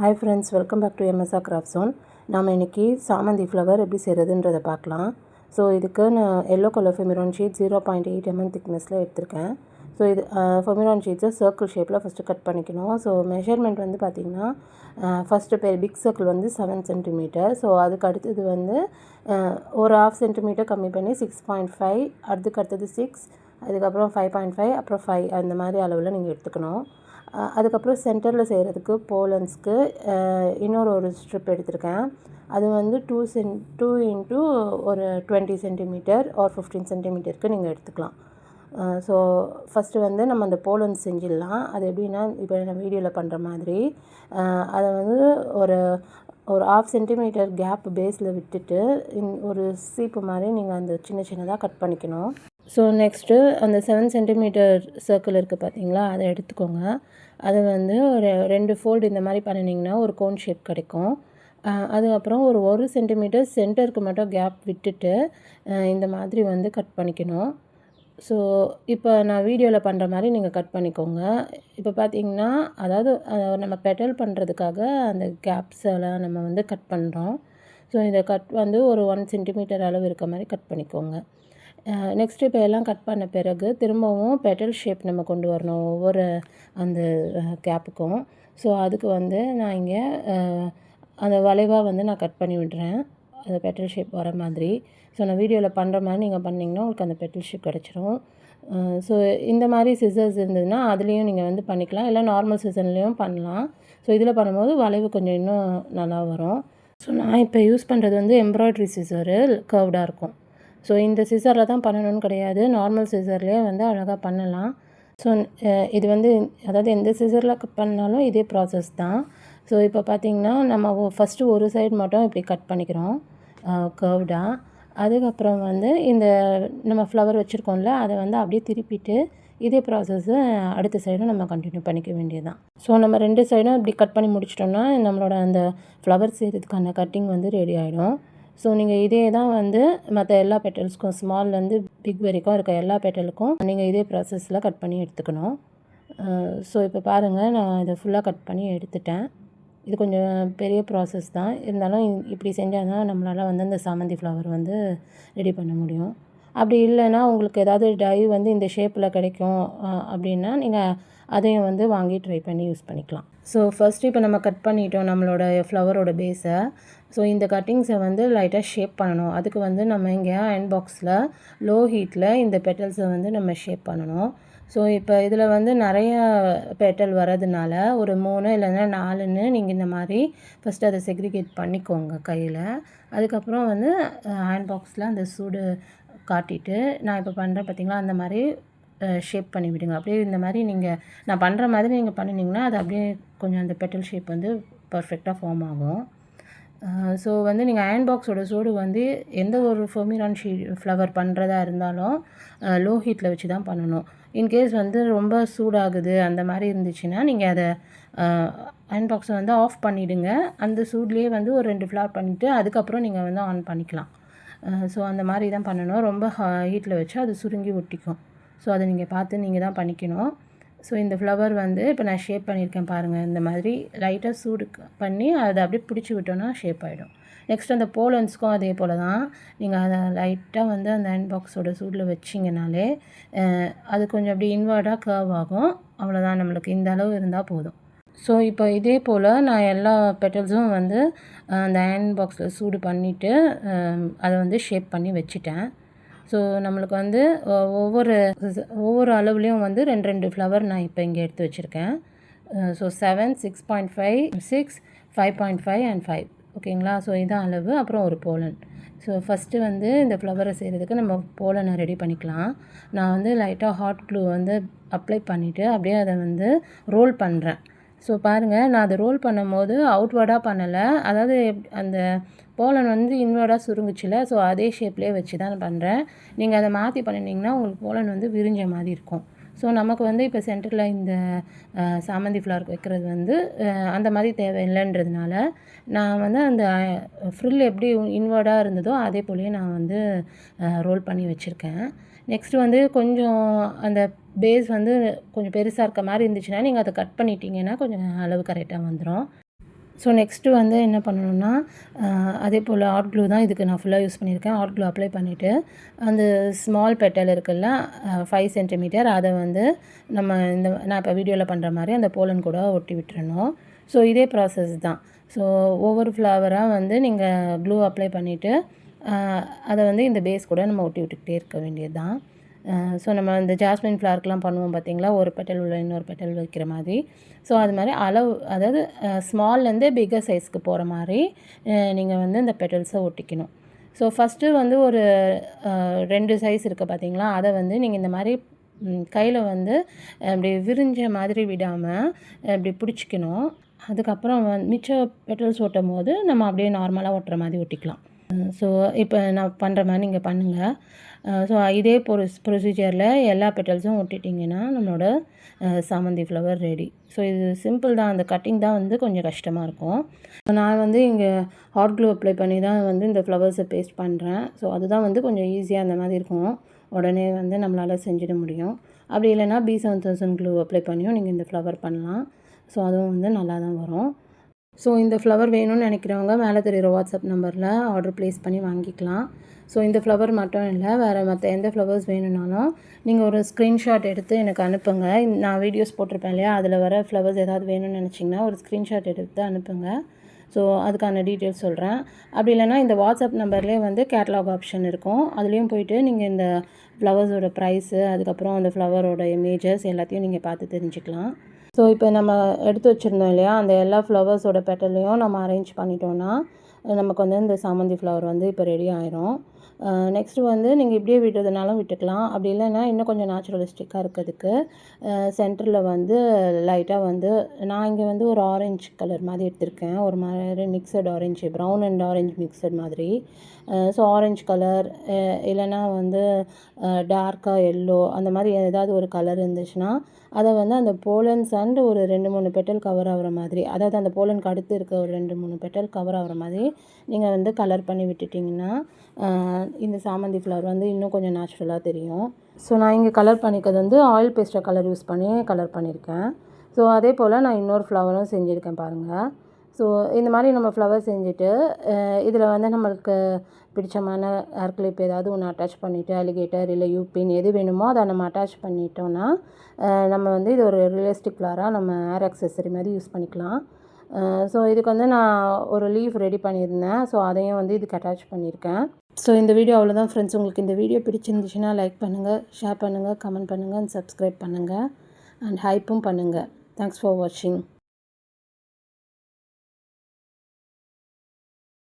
Hi friends, welcome back to MSR craft zone. நாம் இன்றைக்கி சாமந்தி ஃப்ளவர் எப்படி செய்கிறதுன்றதை பார்க்கலாம். ஸோ இதுக்கு நான் எல்லோ கலர் ஃபெமிரான் ஷீட் 0.8 mm திக்னஸில் எடுத்திருக்கேன். ஸோ இது ஃபெமிரான் ஷீட்ஸை சர்க்கிள் ஷேப்பில் ஃபஸ்ட்டு கட் பண்ணிக்கணும். ஸோ மெஷர்மெண்ட் வந்து பார்த்திங்கன்னா ஃபஸ்ட்டு பிக் சர்க்கிள் வந்து 7 cm. ஸோ அதுக்கு அடுத்தது வந்து ஒரு 1/2 cm கம்மி பண்ணி 6.5, அதுக்கு அடுத்தது 6, அதுக்கப்புறம் 5.5, அப்புறம் 5 அந்த மாதிரி அளவில் நீங்கள் எடுத்துக்கணும். அதுக்கப்புறம் சென்டரில் செய்கிறதுக்கு போலன்ஸ்க்கு ஒரு ஸ்ட்ரிப் எடுத்திருக்கேன். அது வந்து 2 into ஒரு 20 cm ஆர் 15 cm நீங்கள் எடுத்துக்கலாம். ஸோ ஃபஸ்ட்டு வந்து நம்ம அந்த போலன்ஸ் செஞ்சிடலாம். அது எப்படின்னா, இப்போ நான் வீடியோவில் பண்ணுற மாதிரி அதை வந்து ஒரு 1/2 cm கேப் பேஸில் விட்டுட்டு ஒரு சீப்பு மாதிரி நீங்கள் அந்த சின்னதாக கட் பண்ணிக்கணும். ஸோ நெக்ஸ்ட்டு அந்த 7 cm சர்க்கிள் இருக்குது பார்த்தீங்களா, அதை எடுத்துக்கோங்க. அதை வந்து ஒரு 2 ஃபோல்டு இந்த மாதிரி பண்ணினீங்கன்னா ஒரு கோன் ஷேப் கிடைக்கும். அதுக்கப்புறம் ஒரு 1 cm சென்டருக்கு மட்டும் கேப் விட்டுட்டு இந்த மாதிரி வந்து கட் பண்ணிக்கணும். ஸோ இப்போ நான் வீடியோவில் பண்ணுற மாதிரி நீங்கள் கட் பண்ணிக்கோங்க. இப்போ பார்த்தீங்கன்னா, அதாவது நம்ம பெட்டல் பண்ணுறதுக்காக அந்த கேப்ஸ் எல்லாம் நம்ம வந்து கட் பண்ணுறோம். ஸோ இந்த கட் வந்து ஒரு 1 cm அளவு இருக்க மாதிரி கட் பண்ணிக்கோங்க. நெக்ஸ்ட்டு இப்போ எல்லாம் கட் பண்ண பிறகு திரும்பவும் பெட்டல் ஷேப் நம்ம கொண்டு வரணும் ஒவ்வொரு அந்த கேப்புக்கும். ஸோ அதுக்கு வந்து நான் இங்கே அந்த வளைவாக வந்து நான் கட் பண்ணி விடுறேன், அந்த பெட்டல் ஷேப் வர மாதிரி. ஸோ நான் வீடியோவில் பண்ணுற மாதிரி நீங்கள் பண்ணிங்கன்னா உங்களுக்கு அந்த பெட்டல் ஷேப் கிடச்சிரும். ஸோ இந்த மாதிரி சிசர்ஸ் இருந்ததுன்னா அதுலேயும் நீங்கள் வந்து பண்ணிக்கலாம், இல்லை நார்மல் சிசர்லேயும் பண்ணலாம். ஸோ இதில் பண்ணும்போது வளைவு கொஞ்சம் இன்னும் நல்லா வரும். ஸோ நான் இப்போ யூஸ் பண்ணுறது வந்து எம்ப்ராய்ட்ரி சிசரு, கர்வ்டாக இருக்கும். ஸோ இந்த சிசரில் தான் பண்ணணும்னு கிடையாது, நார்மல் சிசர்லேயே வந்து அழகாக பண்ணலாம். ஸோ இது வந்து அதாவது எந்த சிசரில் பண்ணாலும் இதே ப்ராசஸ் தான். ஸோ இப்போ பார்த்திங்கன்னா நம்ம ஃபஸ்ட்டு ஒரு சைடு மட்டும் இப்படி கட் பண்ணிக்கிறோம் கர்வ்டாக. அதுக்கப்புறம் வந்து இந்த நம்ம ஃப்ளவர் வச்சுருக்கோம்ல, அதை வந்து அப்படியே திருப்பிட்டு இதே ப்ராசஸ்ஸை அடுத்த சைடும் நம்ம கண்டினியூ பண்ணிக்க வேண்டியது தான். ஸோ நம்ம 2 சைடும் இப்படி கட் பண்ணி முடிச்சிட்டோம்னா நம்மளோட அந்த ஃப்ளவர் செய்கிறதுக்கான கட்டிங் வந்து ரெடி ஆகிடும். ஸோ நீங்கள் இதே தான் வந்து மற்ற எல்லா பெட்டல்ஸ்க்கும், ஸ்மால்லேருந்து பிக் வரைக்கும் இருக்க எல்லா பெட்டலுக்கும் நீங்கள் இதே ப்ராசஸில் கட் பண்ணி எடுத்துக்கணும். ஸோ இப்போ பாருங்கள், நான் இதை ஃபுல்லாக கட் பண்ணி எடுத்துட்டேன். இது கொஞ்சம் பெரிய ப்ராசஸ் தான், இருந்தாலும் இப்படி செஞ்சால் தான் நம்மளால் வந்து அந்த சாமந்தி ஃப்ளவர் வந்து ரெடி பண்ண முடியும். அப்படி இல்லைன்னா உங்களுக்கு ஏதாவது டை வந்து இந்த ஷேப்பில் கிடைக்கும் அப்படின்னா நீங்கள் அதையும் வந்து வாங்கி ட்ரை பண்ணி யூஸ் பண்ணிக்கலாம். ஸோ ஃபஸ்ட்டு இப்போ நம்ம கட் பண்ணிட்டோம் நம்மளோட ஃப்ளவரோட பேஸை. ஸோ இந்த கட்டிங்ஸை வந்து லைட்டாக ஷேப் பண்ணணும். அதுக்கு வந்து நம்ம இங்கே அயர்ன் பாக்ஸில் லோ ஹீட்டில் இந்த பெட்டல்ஸை வந்து நம்ம ஷேப் பண்ணணும். ஸோ இப்போ இதில் வந்து நிறைய பெட்டல் வரதுனால ஒரு 3 இல்லைன்னா 4ன்னு நீங்கள் இந்த மாதிரி ஃபஸ்ட்டு அதை செக்ரிகேட் பண்ணிக்கோங்க கையில். அதுக்கப்புறம் வந்து அயர்ன் பாக்ஸில் அந்த சூடு காட்டிட்டு நான் இப்போ பண்ணுறேன் பார்த்திங்களா, அந்த மாதிரி ஷேப் பண்ணி விடுங்க. அப்படியே இந்த மாதிரி நீங்கள் நான் பண்ணுற மாதிரி நீங்கள் பண்ணினீங்கன்னா அது அப்படியே கொஞ்சம் அந்த பெட்டல் ஷேப் வந்து பர்ஃபெக்டாக ஃபார்ம் ஆகும். ஸோ வந்து நீங்கள் அயர்ன் பாக்ஸோட சூடு வந்து எந்த ஒரு ஃபெமிரான் ஃப்ளவர் பண்ணுறதா இருந்தாலும் லோ ஹீட்டில் வச்சு தான் பண்ணணும். இன்கேஸ் வந்து ரொம்ப சூடாகுது அந்த மாதிரி இருந்துச்சுன்னா நீங்கள் அதை அயர்ன் பாக்ஸை வந்து ஆஃப் பண்ணிவிடுங்க. அந்த சூட்லேயே வந்து ஒரு 2 ஃப்ளவர் பண்ணிவிட்டு அதுக்கப்புறம் நீங்கள் வந்து ஆன் பண்ணிக்கலாம். ஸோ அந்த மாதிரி தான் பண்ணணும். ரொம்ப ஹீட்டில் வச்சு அது சுருங்கி ஒட்டிக்கும். ஸோ அதை நீங்கள் பார்த்து நீங்கள் தான் பண்ணிக்கணும். ஸோ இந்த ஃப்ளவர் வந்து இப்போ நான் ஷேப் பண்ணியிருக்கேன் பாருங்கள், இந்த மாதிரி லைட்டாக சூடு பண்ணி அதை அப்படியே பிடிச்சி விட்டோன்னா ஷேப் ஆகிடும். நெக்ஸ்ட் அந்த போலன்ஸ்க்கும் அதே போல் தான். நீங்கள் அதை லைட்டாக வந்து அந்த அயர்ன் பாக்ஸோட சூடில் வச்சிங்கனாலே அது கொஞ்சம் அப்படி இன்வர்டாக கர்வ் ஆகும். அவ்வளோதான், நம்மளுக்கு இந்த அளவு இருந்தால் போதும். ஸோ இப்போ இதே போல் நான் எல்லா பெட்டல்ஸும் வந்து அந்த அயர்ன் பாக்ஸில் சூடு பண்ணிவிட்டு அதை வந்து ஷேப் பண்ணி வச்சுட்டேன். ஸோ நம்மளுக்கு வந்து ஒவ்வொரு அளவுலேயும் வந்து 2 ஃப்ளவர் நான் இப்போ இங்கே எடுத்து வச்சுருக்கேன். ஸோ 7, 6.5, 6, 5.5 அண்ட் 5, ஓகேங்களா. ஸோ இதான் அளவு. அப்புறம் ஒரு போலன். ஸோ ஃபஸ்ட்டு வந்து இந்த ஃப்ளவரை செய்கிறதுக்கு நம்ம போலனை ரெடி பண்ணிக்கலாம். நான் வந்து லைட்டாக ஹாட் க்ளூ வந்து அப்ளை பண்ணிவிட்டு அப்படியே அதை வந்து ரோல் பண்ணுறேன். ஸோ பாருங்கள், நான் அதை ரோல் பண்ணும்போது அவுட்வர்டாக பண்ணலை, அதாவது அந்த போலன் வந்து இன்வர்டாக சுருங்குச்சுல, ஸோ அதே ஷேப்லேயே வச்சு தான் பண்ணுறேன். நீங்கள் அதை மாற்றி பண்ணினீங்கன்னா உங்களுக்கு போலன் வந்து விரிஞ்ச மாதிரி இருக்கும். ஸோ நமக்கு வந்து இப்போ சென்டரில் இந்த சாமந்தி ஃப்ளவர் வைக்கிறது வந்து அந்த மாதிரி தேவையில்லைன்றதுனால நான் வந்து அந்த ஃப்ரில் எப்படி இன்வர்டாக இருந்ததோ அதே போலயே நான் வந்து ரோல் பண்ணி வச்சுருக்கேன். நெக்ஸ்ட்டு வந்து கொஞ்சம் அந்த பேஸ் வந்து கொஞ்சம் பெருசாக இருக்க மாதிரி இருந்துச்சுன்னா நீங்கள் அதை கட் பண்ணிட்டீங்கன்னா கொஞ்சம் அளவு கரெக்டாக வந்துடும். ஸோ நெக்ஸ்ட்டு வந்து என்ன பண்ணணும்னா அதே போல் ஹாட் க்ளூ தான் இதுக்கு நான் ஃபுல்லாக யூஸ் பண்ணியிருக்கேன். ஹாட் க்ளூ அப்ளை பண்ணிவிட்டு அந்த ஸ்மால் பெட்டல் இருக்குல்ல 5 சென்டிமீட்டர் அதை வந்து நம்ம நான் இப்போ வீடியோவில் பண்ணுற மாதிரி அந்த போலன் கூட ஒட்டி விட்டுறணும். ஸோ இதே ப்ராசஸ் தான். ஸோ ஒவ்வொரு ஃப்ளவராக வந்து நீங்கள் க்ளூ அப்ளை பண்ணிவிட்டு அதை வந்து இந்த பேஸ் கூட நம்ம ஒட்டி விட்டுக்கிட்டே இருக்க வேண்டியது தான். ஸோ நம்ம இந்த ஜாஸ்மின் ஃப்ளவருக்குலாம் பண்ணுவோம் பார்த்திங்களா, ஒரு பெட்டல் உள்ள இன்னொரு பெட்டல் வைக்கிற மாதிரி. ஸோ அது மாதிரி அதாவது ஸ்மால்லேருந்து பிக்கர் சைஸ்க்கு போகிற மாதிரி நீங்கள் வந்து இந்த பெட்டல்ஸை ஒட்டிக்கணும். ஸோ ஃபஸ்ட்டு வந்து ஒரு 2 சைஸ் இருக்குது பார்த்திங்களா, அதை வந்து நீங்கள் இந்த மாதிரி கையில் வந்து அப்படி விரிஞ்ச மாதிரி விடாமல் இப்படி பிடிச்சிக்கணும். அதுக்கப்புறம் மிச்ச பெட்டல்ஸ் ஒட்டும் போது நம்ம அப்படியே நார்மலாக ஒட்டுற மாதிரி ஒட்டிக்கலாம். ஸோ இப்போ நான் பண்ணுற மாதிரி நீங்கள் பண்ணுங்கள். ஸோ இதே ப்ரொசீஜரில் எல்லா பெட்டல்ஸும் ஒட்டிட்டிங்கன்னா நம்மளோட சாமந்தி ஃப்ளவர் ரெடி. ஸோ இது சிம்பிள் தான். அந்த கட்டிங் தான் வந்து கொஞ்சம் கஷ்டமாக இருக்கும். நான் வந்து இங்கே ஹாட் க்ளூ அப்ளை பண்ணி தான் வந்து இந்த ஃப்ளவர்ஸை பேஸ்ட் பண்ணுறேன். ஸோ அதுதான் வந்து கொஞ்சம் ஈஸியாக அந்த மாதிரி இருக்கும். உடனே வந்து நம்மளால் செஞ்சிட முடியும். அப்படி இல்லைன்னா B7000 க்ளூ அப்ளை பண்ணியும் நீங்கள் இந்த ஃப்ளவர் பண்ணலாம். ஸோ அதுவும் வந்து நல்லா தான் வரும். ஸோ இந்த ஃப்ளவர் வேணும்னு நினைக்கிறவங்க மேலே தெரிகிற வாட்ஸ்அப் நம்பரில் ஆர்டர் ப்ளேஸ் பண்ணி வாங்கிக்கலாம். ஸோ இந்த ஃப்ளவர் மட்டும் இல்லை, வேறு மற்ற எந்த ஃப்ளவர்ஸ் வேணும்னாலும் நீங்கள் ஒரு ஸ்க்ரீன்ஷாட் எடுத்து எனக்கு அனுப்புங்க. நான் வீடியோஸ் போட்டிருப்பேன் இல்லையா, அதில் வர ஃப்ளவர்ஸ் ஏதாவது வேணும்னு நினச்சிங்கன்னா ஒரு ஸ்க்ரீன்ஷாட் எடுத்து அனுப்புங்க. ஸோ அதுக்கான டீட்டெயில்ஸ் சொல்கிறேன். அப்படி இல்லைனா இந்த வாட்ஸ்அப் நம்பர்லேயே வந்து கேட்லாக் ஆப்ஷன் இருக்கும். அதுலேயும் போய்ட்டு நீங்கள் இந்த ஃப்ளவர்ஸோட ப்ரைஸு, அதுக்கப்புறம் அந்த ஃப்ளவரோட இமேஜஸ் எல்லாத்தையும் நீங்கள் பார்த்து தெரிஞ்சுக்கலாம். ஸோ இப்போ நம்ம எடுத்து வச்சுருந்தோம் இல்லையா, அந்த எல்லா ஃப்ளவர்ஸோட பெட்டலையும் நம்ம அரேஞ்ச் பண்ணிட்டோன்னா நமக்கு வந்து இந்த சாமந்தி ஃப்ளவர் வந்து இப்போ ரெடி ஆயிரும். நெக்ஸ்ட்டு வந்து நீங்கள் இப்படியே விடுறதுனாலும் விட்டுக்கலாம். அப்படி இல்லைன்னா இன்னும் கொஞ்சம் நேச்சுரலிஸ்டிக்காக இருக்கிறதுக்கு சென்டரில் வந்து லைட்டாக வந்து நான் இங்கே வந்து ஒரு ஆரஞ்சு கலர் மாதிரி எடுத்திருக்கேன். ஒரு மாதிரி mixed orange, brown and orange mixed மாதிரி. ஸோ ஆரஞ்சு கலர் இல்லைன்னா வந்து டார்க்காக எல்லோ அந்த மாதிரி ஏதாவது ஒரு கலர் இருந்துச்சுன்னா அதை வந்து அந்த போலன்ஸ் அண்ட் ஒரு 2-3 பெட்டல் கவர் ஆகிற மாதிரி, அதாவது அந்த போலனுக்கு அடுத்து இருக்க ஒரு 2-3 பெட்டல் கவர் ஆகிற மாதிரி நீங்கள் வந்து கலர் பண்ணி விட்டுட்டிங்கன்னா இந்த சாமந்தி ஃப்ளவர் வந்து இன்னும் கொஞ்சம் நேச்சுரலாக தெரியும். ஸோ நான் இங்கே கலர் பண்ணிக்கிறது வந்து ஆயில் பேஸ்டர் கலர் யூஸ் பண்ணி கலர் பண்ணியிருக்கேன். ஸோ அதே போல் நான் இன்னொரு ஃப்ளவரும் செஞ்சுருக்கேன் பாருங்கள். ஸோ இந்த மாதிரி நம்ம ஃப்ளவர் செஞ்சுட்டு இதில் வந்து நம்மளுக்கு பிடிச்சமான ஹேர் கிளிப் ஏதாவது ஒன்று அட்டாச் பண்ணிவிட்டு அலிகேட்டர் இல்லை யூபின் எது வேணுமோ அதை நம்ம அட்டாச் பண்ணிட்டோன்னா நம்ம வந்து இது ஒரு ரியலிஸ்டிக் ஃப்ளவராக நம்ம ஹேர் அக்சஸரி மாதிரி யூஸ் பண்ணிக்கலாம். ஸோ இதுக்கு வந்து நான் ஒரு லீஃப் ரெடி பண்ணியிருந்தேன். ஸோ அதையும் வந்து இதுக்கு அட்டாச் பண்ணியிருக்கேன். ஸோ இந்த வீடியோ அவ்வளோதான் ஃப்ரெண்ட்ஸ். உங்களுக்கு இந்த வீடியோ பிடிச்சிருந்துச்சுன்னா லைக் பண்ணுங்கள், ஷேர் பண்ணுங்கள், கமெண்ட் பண்ணுங்கள் அண்ட் சப்ஸ்கிரைப் பண்ணுங்கள் அண்ட் ஹைப்பும் பண்ணுங்கள். தேங்க்ஸ் ஃபார் வாட்சிங்.